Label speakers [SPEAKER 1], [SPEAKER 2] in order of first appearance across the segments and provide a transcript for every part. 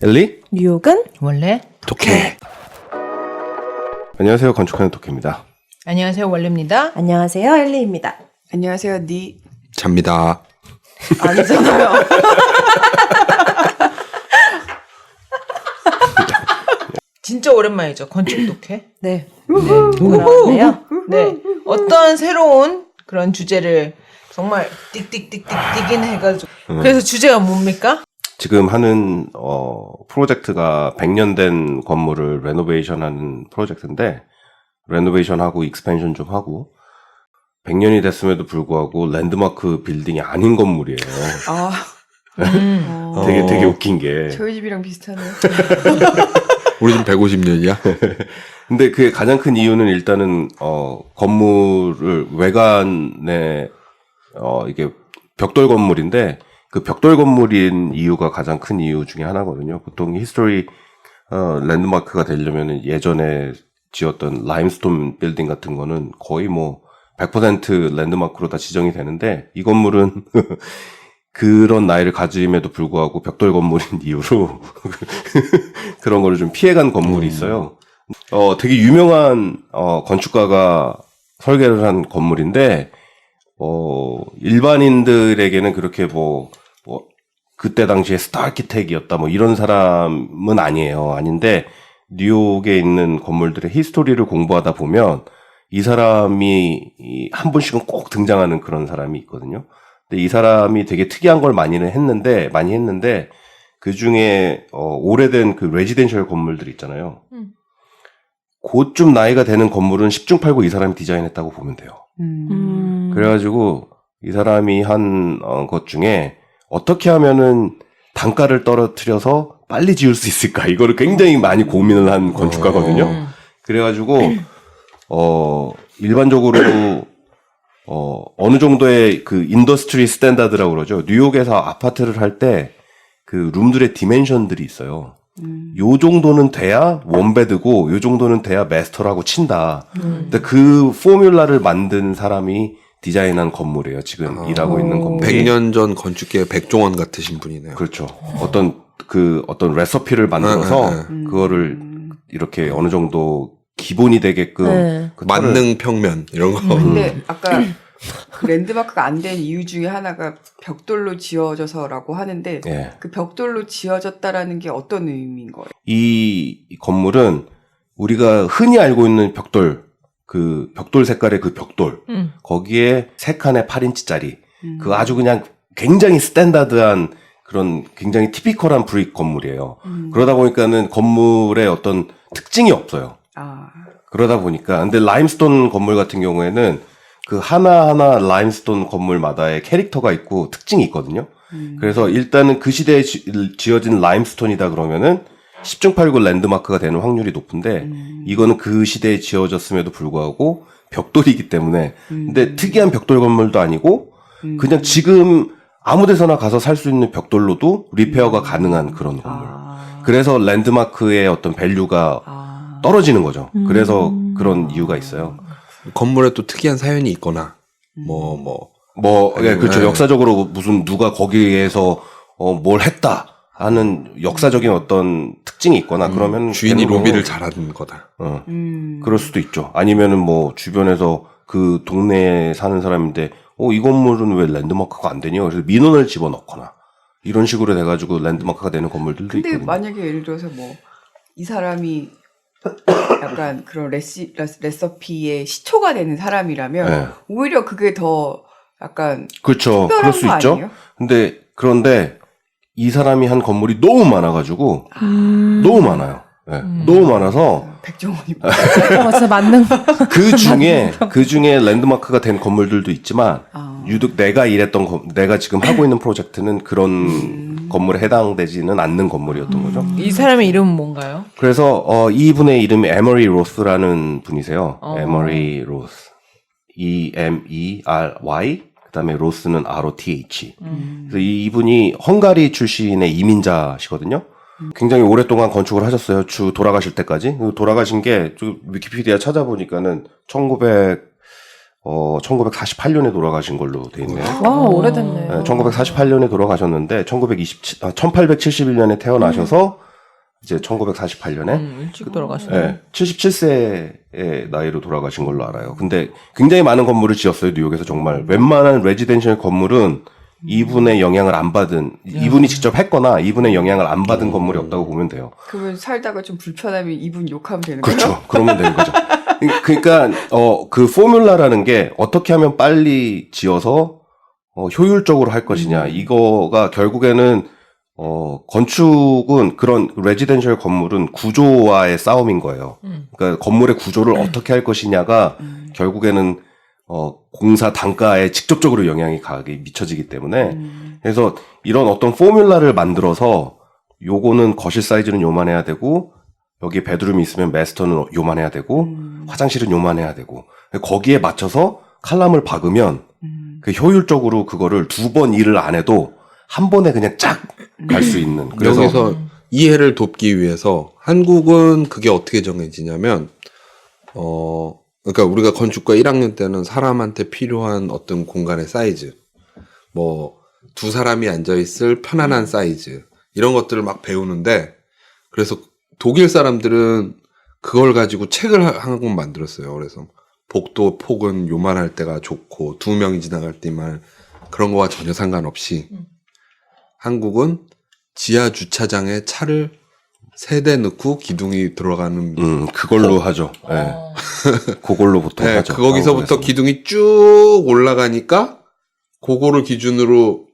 [SPEAKER 1] 엘리?
[SPEAKER 2] 뉴욕은
[SPEAKER 3] 원래?
[SPEAKER 1] 독해. 안녕하세요. 건축하는 독해입니다.
[SPEAKER 3] 안녕하세요. 원래입니다.
[SPEAKER 2] 안녕하세요, 엘리입니다.
[SPEAKER 4] 안녕하세요,
[SPEAKER 1] 잡니다.
[SPEAKER 2] 아니잖아요.
[SPEAKER 3] 진짜 오랜만이죠. 건축 독해.
[SPEAKER 2] 네. 돌아왔네요.
[SPEAKER 3] 네. 어떤 새로운 그런 주제를 정말 띡띡띡띡 해가지고. 그래서 주제가 뭡니까?
[SPEAKER 1] 지금 하는 프로젝트가 100년 된 건물을 레노베이션하는 프로젝트인데 레노베이션하고 익스펜션 좀 하고 100년이 됐음에도 불구하고 랜드마크 빌딩이 아닌 건물이에요. 되게 웃긴 게
[SPEAKER 4] 저희 집이랑 비슷하네요.
[SPEAKER 5] 우리 집 150년이야?
[SPEAKER 1] 근데 그게 가장 큰 이유는 일단은 건물을 외관에 이게 벽돌 건물인데 그 벽돌 건물인 이유가 가장 큰 이유 중에 하나거든요. 보통 히스토리 랜드마크가 되려면 예전에 지었던 라임스톤 빌딩 같은 거는 거의 뭐 100% 랜드마크로 다 지정이 되는데 이 건물은 그런 나이를 가짐에도 불구하고 벽돌 건물인 이유로 그런 거를 좀 피해간 건물이 있어요. 되게 유명한 건축가가 설계를 한 건물인데 일반인들에게는 그렇게 뭐 그때 당시에 스타 아키텍이었다 뭐 이런 사람은 아니에요. 아닌데 뉴욕에 있는 건물들의 히스토리를 공부하다 보면 이 사람이 한 번씩은 꼭 등장하는 그런 사람이 있거든요. 근데 이 사람이 되게 특이한 걸 많이 했는데 그 중에 오래된 그 레지덴셜 건물들 있잖아요. 그쯤 나이가 되는 건물은 10중 8구 이 사람이 디자인했다고 보면 돼요. 그래가지고 이 사람이 한 것 중에 어떻게 하면은 단가를 떨어뜨려서 빨리 지을 수 있을까 이거를 굉장히 많이 고민을 한 건축가거든요. 그래가지고 일반적으로 어느 정도의 그 인더스트리 스탠다드라고 그러죠. 뉴욕에서 아파트를 할 때 그 룸들의 디멘션들이 있어요. 요 정도는 돼야 원베드고 요 정도는 돼야 마스터라고 친다. 근데 그 포뮬라를 만든 사람이 디자인한 건물이에요. 지금 일하고 있는 건물이.
[SPEAKER 5] 100년 전 건축계의 백종원 같으신 분이네요.
[SPEAKER 1] 그렇죠. 어떤 레시피를 만들어서 그거를 이렇게 어느 정도 기본이 되게끔 그
[SPEAKER 5] 만능 평면 이런 거.
[SPEAKER 4] 근데 아까 그 랜드마크가 안 된 이유 중에 하나가 벽돌로 지어져서라고 하는데
[SPEAKER 1] 예.
[SPEAKER 4] 그 벽돌로 지어졌다라는 게 어떤 의미인 거예요?
[SPEAKER 1] 이 건물은 우리가 흔히 알고 있는 벽돌, 그 벽돌 색깔의 그 벽돌, 거기에 3칸에 8인치짜리, 그 아주 그냥 굉장히 스탠다드한 그런 굉장히 티피컬한 브릭 건물이에요. 그러다 보니까는 건물에 어떤 특징이 없어요. 그러다 보니까, 근데 라임스톤 건물 같은 경우에는 그 하나하나 라임스톤 건물마다의 캐릭터가 있고 특징이 있거든요. 그래서 일단은 그 시대에 지어진 라임스톤이다 그러면은 10중 8구 랜드마크가 되는 확률이 높은데 이거는 그 시대에 지어졌음에도 불구하고 벽돌이기 때문에 근데 특이한 벽돌 건물도 아니고 그냥 지금 아무 데서나 가서 살 수 있는 벽돌로도 리페어가 가능한 그런 건물. 그래서 랜드마크의 어떤 밸류가 떨어지는 거죠. 그래서 그런 이유가 있어요.
[SPEAKER 5] 건물에 또 특이한 사연이 있거나
[SPEAKER 1] 예, 그렇죠. 역사적으로 무슨 누가 거기에서 뭘 했다 하는 역사적인 어떤 특징이 있거나 그러면
[SPEAKER 5] 주인이
[SPEAKER 1] 되는
[SPEAKER 5] 로비를
[SPEAKER 1] 거고.
[SPEAKER 5] 잘하는 거다.
[SPEAKER 1] 그럴 수도 있죠. 아니면은 뭐 주변에서 그 동네에 사는 사람인데 이 건물은 왜 랜드마크가 안 되냐? 그래서 민원을 집어넣거나 이런 식으로 돼가지고 랜드마크가 되는 건물들도
[SPEAKER 4] 근데
[SPEAKER 1] 있거든요.
[SPEAKER 4] 만약에 예를 들어서 뭐 이 사람이 약간 그런 레시피의 시초가 되는 사람이라면
[SPEAKER 1] 네.
[SPEAKER 4] 오히려 그게 더 약간
[SPEAKER 1] 그렇죠.
[SPEAKER 4] 특별한
[SPEAKER 1] 그럴 수
[SPEAKER 4] 거
[SPEAKER 1] 있죠.
[SPEAKER 4] 아니에요?
[SPEAKER 1] 그런데 이 사람이 한 건물이 너무 많아가지고 너무 많아요. 네. 너무 많아서
[SPEAKER 4] 백종원이
[SPEAKER 2] 진짜 맞는
[SPEAKER 1] 그 중에 랜드마크가 된 건물들도 있지만 유독 내가 내가 지금 하고 있는 프로젝트는 그런 건물에 해당되지는 않는 건물이었던 거죠.
[SPEAKER 3] 이 사람의 이름은 뭔가요?
[SPEAKER 1] 그래서 이분의 이름이 에머리 로스라는 분이세요. 에머리 로스. E-M-E-R-Y 그다음에 로스는 R-O-T-H. 그래서 이분이 헝가리 출신의 이민자시거든요. 굉장히 오랫동안 건축을 하셨어요. 돌아가실 때까지. 돌아가신 게 위키피디아 찾아보니까는 1948년에 돌아가신 걸로 돼 있네요.
[SPEAKER 2] 와, 오래됐네.
[SPEAKER 1] 네, 1948년에 돌아가셨는데 1871년에 태어나셔서 이제 1948년에
[SPEAKER 3] 일찍 돌아가시네.
[SPEAKER 1] 네, 77세의 나이로 돌아가신 걸로 알아요. 근데 굉장히 많은 건물을 지었어요, 뉴욕에서 정말. 웬만한 레지덴셜 건물은 이분의 영향을 안 받은, 이분이 직접 했거나 이분의 영향을 안 받은 건물이 없다고 보면 돼요.
[SPEAKER 4] 그러면 살다가 좀 불편하면 이분 욕하면 되는 거죠?
[SPEAKER 1] 그렇죠. 그러면 되는 거죠. 그러니까 그 포뮬라라는 게 어떻게 하면 빨리 지어서 효율적으로 할 것이냐. 이거가 결국에는 건축은 그런 레지덴셜 건물은 구조와의 싸움인 거예요. 그러니까 건물의 구조를 어떻게 할 것이냐가 결국에는 공사 단가에 직접적으로 영향이 가게 미쳐지기 때문에 그래서 이런 어떤 포뮬라를 만들어서 요거는 거실 사이즈는 요만해야 되고 여기 베드룸이 있으면 마스터는 요만해야 되고 화장실은 요만해야 되고 거기에 맞춰서 칼럼을 박으면 그 효율적으로 그거를 2번 일을 안 해도 한 번에 그냥 쫙 갈 수 있는. 그래서
[SPEAKER 5] 여기서 이해를 돕기 위해서 한국은 그게 어떻게 정해지냐면 그러니까 우리가 건축과 1학년 때는 사람한테 필요한 어떤 공간의 사이즈, 뭐 두 사람이 앉아 있을 편안한 사이즈 이런 것들을 막 배우는데 그래서 독일 사람들은 그걸 가지고 책을 한 권 만들었어요. 그래서 복도 폭은 요만할 때가 좋고 2명이 지나갈 때만 그런 거와 전혀 상관없이 한국은 지하 주차장에 차를 3대 넣고 기둥이 들어가는
[SPEAKER 1] 그걸로 하죠. 네. 그걸로 보통
[SPEAKER 5] 네,
[SPEAKER 1] 하죠.
[SPEAKER 5] 거기서부터
[SPEAKER 1] 한국에서는.
[SPEAKER 5] 기둥이 쭉 올라가니까 그거를 기준으로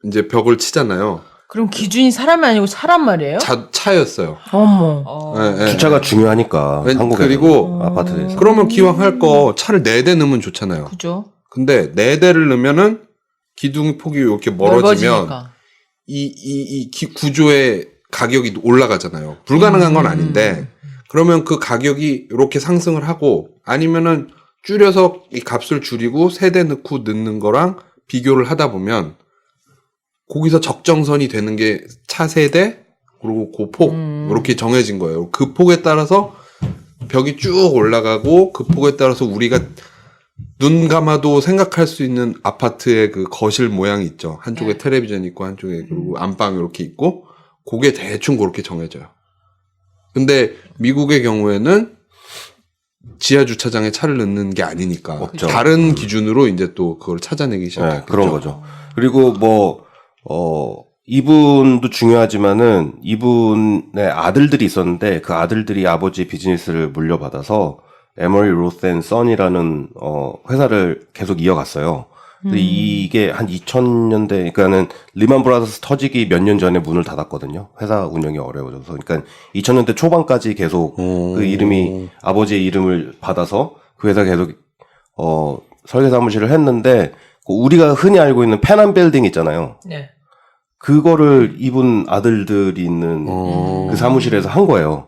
[SPEAKER 5] 이제 벽을 치잖아요.
[SPEAKER 3] 그럼 기준이 사람이 아니고 사람 말이에요?
[SPEAKER 5] 차였어요.
[SPEAKER 2] 어머.
[SPEAKER 5] 네, 네.
[SPEAKER 1] 주차가 중요하니까 한국에
[SPEAKER 5] 그리고
[SPEAKER 1] 아파트에서
[SPEAKER 5] 그러면 기왕 할 거 차를 4대 넣으면 좋잖아요.
[SPEAKER 3] 그죠?
[SPEAKER 5] 근데 4대를 넣으면은 기둥 폭이 이렇게 멀어지면
[SPEAKER 3] 넓어지니까.
[SPEAKER 5] 이 구조의 가격이 올라가잖아요. 불가능한 건 아닌데 그러면 그 가격이 이렇게 상승을 하고 아니면은 줄여서 이 값을 줄이고 3대 넣고 넣는 거랑 비교를 하다 보면 거기서 적정선이 되는 게 차 3대 그리고 그 폭 이렇게 정해진 거예요. 그 폭에 따라서 벽이 쭉 올라가고 그 폭에 따라서 우리가 눈 감아도 생각할 수 있는 아파트의 그 거실 모양이 있죠. 한쪽에
[SPEAKER 3] 네.
[SPEAKER 5] 텔레비전 있고 한쪽에 그리고 안방 이렇게 있고 그게 대충 그렇게 정해져요. 근데 미국의 경우에는 지하 주차장에 차를 넣는 게 아니니까
[SPEAKER 1] 없죠.
[SPEAKER 5] 다른 기준으로 이제 또 그걸 찾아내기 시작했죠.
[SPEAKER 1] 네, 그런 거죠. 그리고 이분도 중요하지만은 이분의 아들들이 있었는데 그 아들들이 아버지의 비즈니스를 물려받아서 에머리 로스 앤 선이라는 회사를 계속 이어갔어요. 근데 이게 한 2000년대 그러니까는 리만 브라더스 터지기 몇 년 전에 문을 닫았거든요. 회사 운영이 어려워져서. 그러니까 2000년대 초반까지 계속 그 이름이 아버지의 이름을 받아서 그 회사 계속 설계 사무실을 했는데 우리가 흔히 알고 있는 페난 빌딩 있잖아요.
[SPEAKER 3] 네.
[SPEAKER 1] 그거를 이분 아들들이 있는 그 사무실에서 한 거예요.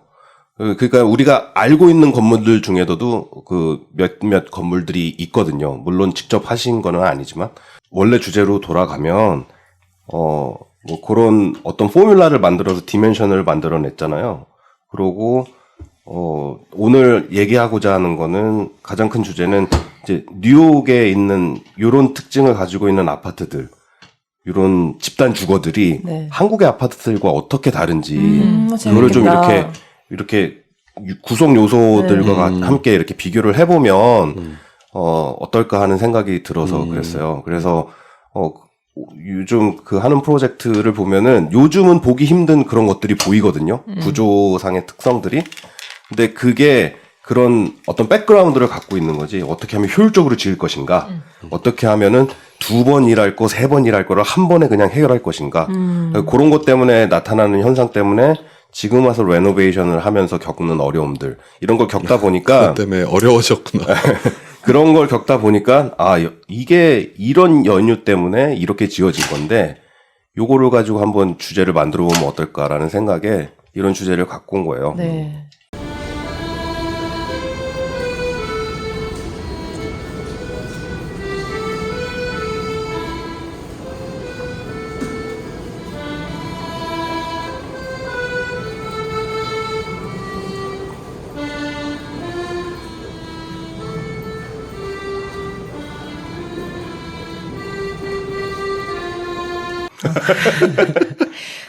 [SPEAKER 1] 그러니까 우리가 알고 있는 건물들 중에도 그 몇몇 건물들이 있거든요. 물론 직접 하신 거는 아니지만 원래 주제로 돌아가면 뭐 그런 어떤 포뮬라를 만들어서 디멘션을 만들어냈잖아요. 그러고 오늘 얘기하고자 하는 거는 가장 큰 주제는 이제 뉴욕에 있는 요런 특징을 가지고 있는 아파트들, 요런 집단 주거들이
[SPEAKER 2] 네.
[SPEAKER 1] 한국의 아파트들과 어떻게 다른지
[SPEAKER 2] 재밌겠다.
[SPEAKER 1] 그거를 좀 이렇게 구성 요소들과 함께 이렇게 비교를 해보면 어떨까 하는 생각이 들어서 그랬어요. 그래서 요즘 그 하는 프로젝트를 보면은 요즘은 보기 힘든 그런 것들이 보이거든요. 구조상의 특성들이. 근데 그게 그런 어떤 백그라운드를 갖고 있는 거지. 어떻게 하면 효율적으로 지을 것인가? 어떻게 하면은 2번 일할 거, 3번 일할 거를 한 번에 그냥 해결할 것인가? 그런 것 때문에 나타나는 현상 때문에 지금 와서 레노베이션을 하면서 겪는 어려움들 이런 걸 겪다 보니까
[SPEAKER 5] 그것 때문에 어려워졌구나.
[SPEAKER 1] 그런 걸 겪다 보니까 이게 이런 연유 때문에 이렇게 지어진 건데 요거를 가지고 한번 주제를 만들어 보면 어떨까라는 생각에 이런 주제를 갖고 온 거예요.
[SPEAKER 2] 네.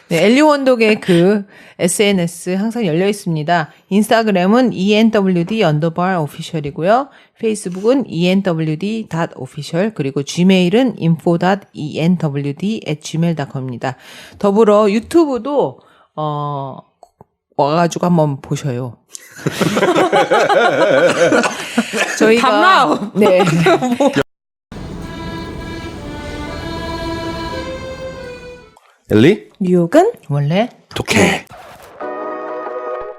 [SPEAKER 3] 네, 엘리 원독의 그 SNS 항상 열려 있습니다. 인스타그램은 enwd_official이고요. 페이스북은 enwd.official 그리고 gmail은 info.enwd@gmail.com입니다. 더불어 유튜브도 와가지고 한번 보셔요. 저희가 네.
[SPEAKER 1] 엘리?
[SPEAKER 2] 뉴욕은
[SPEAKER 3] 원래
[SPEAKER 1] 독해.